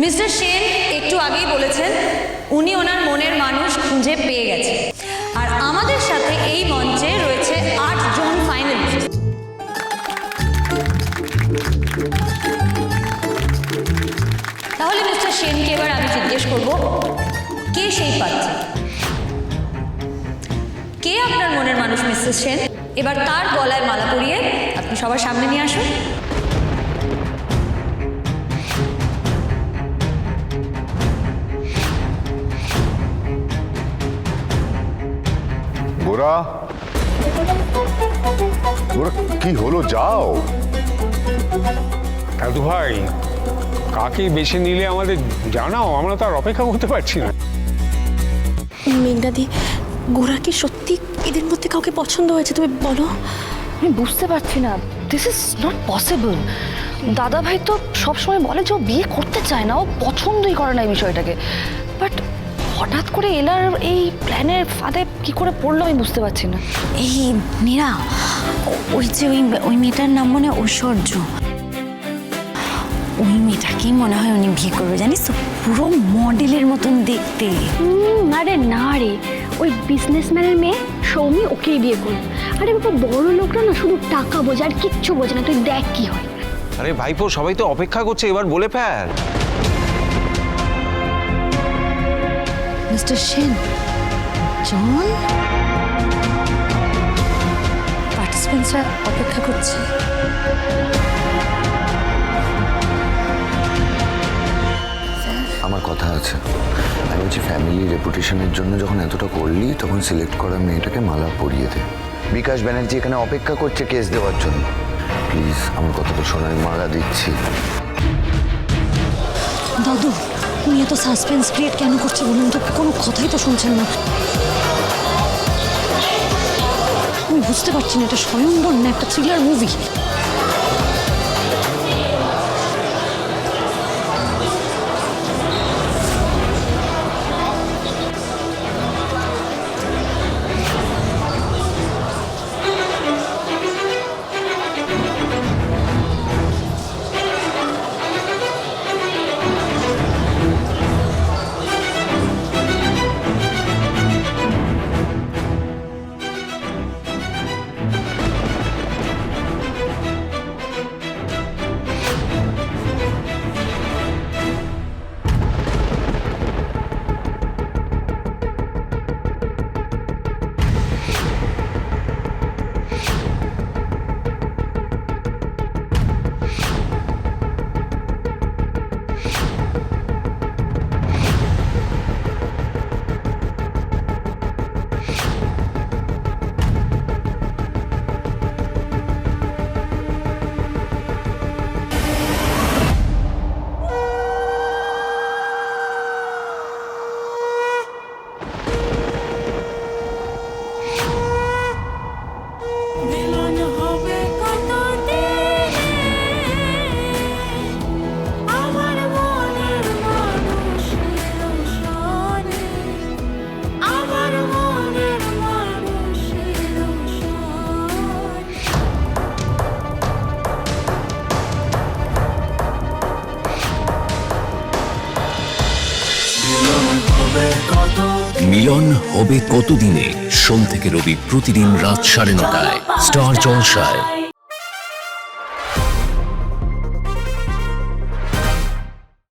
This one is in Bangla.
মিস্টার সেন একটু আগেই বলেছেন উনি ওনার মনের মানুষ খুঁজে পেয়ে গেছে, আর আমাদের সাথে এই মঞ্চে রয়েছে 8 জন ফাইনালিস্ট। তাহলে মিস্টার সেনকে এবার আমি জিজ্ঞেস করব, কে সেই পাত্রী? কে আপনার মনের মানুষ মিস্টার সেন? এবার তার গলায় মালা পরিয়ে আপনি সবার সামনে নিয়ে আসুন। গোরা, গোরা কি হলো? যাও। দাদু ভাই, কাকে বেছে নিলে আমাদের জানাও, আমরা তো আর অপেক্ষা করতে পারছি না। মেঘনাদি, গোরা কি সত্যি এদের মধ্যে কাউকে পছন্দ হয়েছে? তুমি বলো। আমি বুঝতে পারছি না, দিস ইজ নট পসিবল। দাদা ভাই তো সবসময় বলে যে ও বিয়ে করতে চায় না, ও পছন্দই করে না এই বিষয়টাকে। বাট হঠাৎ করে এলার এই প্ল্যানের ফাঁদে কি করে পড়লো আমি বুঝতে পারছি না। এই নীরা, ওই যে ওই মেয়েটার নাম মনে হয় ঐশ্বর্য, ওই মেয়েটাকেই মনে হয় উনি বিয়ে করবে। জানিস তো, পুরো মডেলের মতন দেখতে। আরে না রে, ওই বিজনেসম্যানের মেয়ে সৌমি ওকেই বিয়ে করবে। আরে বাবা, বড় লোকরা না শুধু টাকা বোঝে আর কিচ্ছু বোঝে না। তুই দেখ কি হয়। আরে ভাইপো, সবাই তো অপেক্ষা করছে, এবার বলে ফেল। মিস্টার সেন, জন, পার্টিসিপেন্টসরা অপেক্ষা করছে। আমার কথা আছে। আমি বলছি, ফ্যামিলি রেপুটেশনের জন্য যখন এতটা করলি, তখন সিলেক্ট করা মেয়েটাকে মালা পরিয়ে দে। বিকাশ ব্যানার্জি এখানে অপেক্ষা করছে কেস দেওয়ার জন্য। প্লিজ আমার কথাটা শোনো, আমি মালা দিচ্ছি। দাদু, উনি এত সাসপেন্স ক্রিয়েট কেন করছে বলুন তো? কোনো কথাই তো শুনছেন না। আমি বুঝতে পারছি না, এটা স্বয়ংবর না একটা থ্রিলার মুভি। মিলন হবে কতদিনে? সোম থেকে রবি প্রতিদিন রাত 9:30টায় স্টার জলসায়।